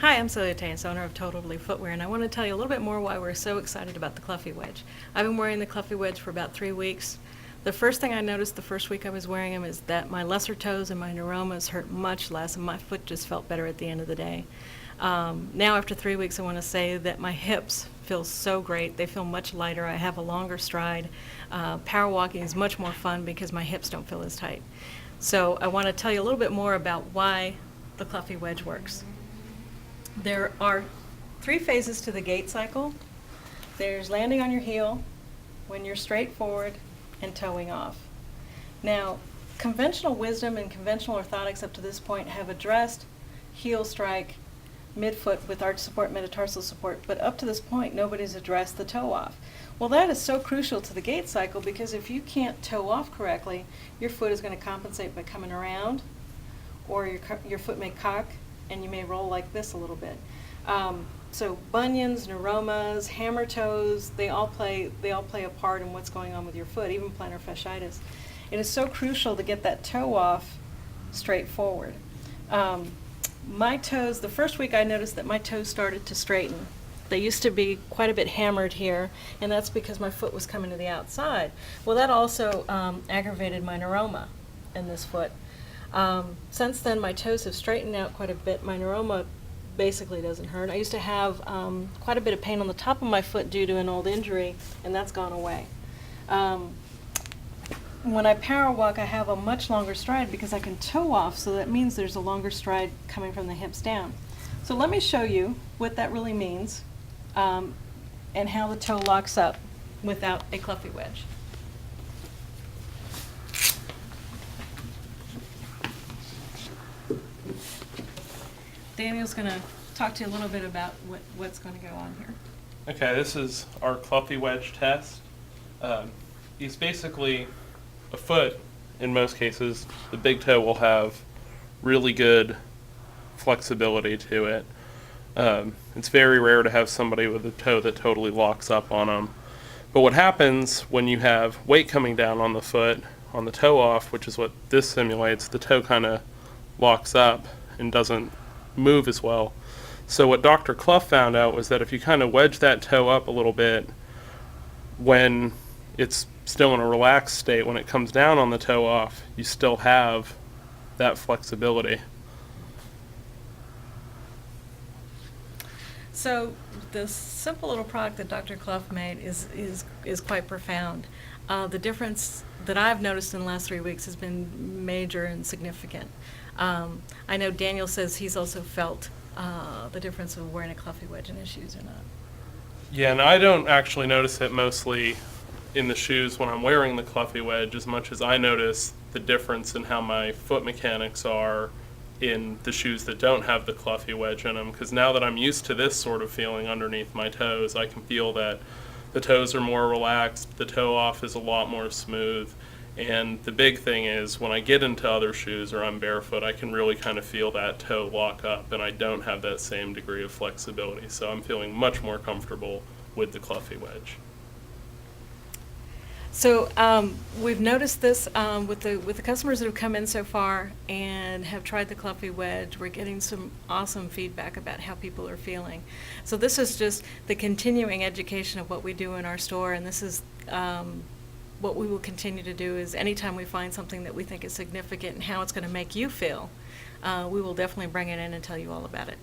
Hi, I'm Celia Tanis, owner of Total Belief Footwear, and I want to tell you a little bit more why we're so excited about the Cluffy Wedge. I've been wearing the Cluffy Wedge for about 3 weeks. The first thing I noticed the first week I was wearing them is that my lesser toes and my neuromas hurt much less, and my foot just felt better at the end of the day. Now after 3 weeks, I want to say that my hips feel so great. They feel much lighter. I have a longer stride. Power walking is much more fun because my hips don't feel as tight. So I want to tell you a little bit more about why the Cluffy Wedge works. There are 3 phases to the gait cycle. There's landing on your heel, when you're straight forward, and toeing off. Now, conventional wisdom and conventional orthotics up to this point have addressed heel strike, midfoot with arch support, metatarsal support, but up to this point nobody's addressed the toe off. Well, that is so crucial to the gait cycle because if you can't toe off correctly, your foot is going to compensate by coming around, or your foot may cock and you may roll like this a little bit. So bunions, neuromas, hammer toes, they all play a part in what's going on with your foot, even plantar fasciitis. It is so crucial to get that toe off straight forward. My toes, the first week I noticed that my toes started to straighten. They used to be quite a bit hammered here, and that's because my foot was coming to the outside. Well, that also aggravated my neuroma in this foot. Since then, my toes have straightened out quite a bit. My neuroma basically doesn't hurt. I used to have quite a bit of pain on the top of my foot due to an old injury, and that's gone away. When I power walk, I have a much longer stride because I can toe off, so that means there's a longer stride coming from the hips down. So let me show you what that really means and how the toe locks up without a Cluffy wedge. Daniel's going to talk to you a little bit about what's going to go on here. Okay, this is our Cluffy Wedge test. It's basically a foot, in most cases. The big toe will have really good flexibility to it. It's very rare to have somebody with a toe that totally locks up on them. But what happens when you have weight coming down on the foot, on the toe off, which is what this simulates, the toe kind of locks up and doesn't move as well. So what Dr. Clough found out was that if you kind of wedge that toe up a little bit when it's still in a relaxed state, when it comes down on the toe off, you still have that flexibility. So the simple little product that Dr. Clough made is quite profound. The difference that I've noticed in the last 3 weeks has been major and significant. I know Daniel says he's also felt the difference of wearing a Cluffy wedge in his shoes or not. Yeah, and I don't actually notice it mostly in the shoes when I'm wearing the Cluffy wedge as much as I notice the difference in how my foot mechanics are in the shoes that don't have the Cluffy wedge in them, because now that I'm used to this sort of feeling underneath my toes, I can feel that the toes are more relaxed, the toe off is a lot more smooth, and the big thing is when I get into other shoes or I'm barefoot, I can really kind of feel that toe lock up, and I don't have that same degree of flexibility, so I'm feeling much more comfortable with the Cluffy wedge. So we've noticed this with the customers that have come in so far and have tried the Cluffy wedge. We're getting some awesome feedback about how people are feeling. So this is just the continuing education of what we do in our store, and this is what we will continue to do. Is anytime we find something that we think is significant and how it's going to make you feel, we will definitely bring it in and tell you all about it.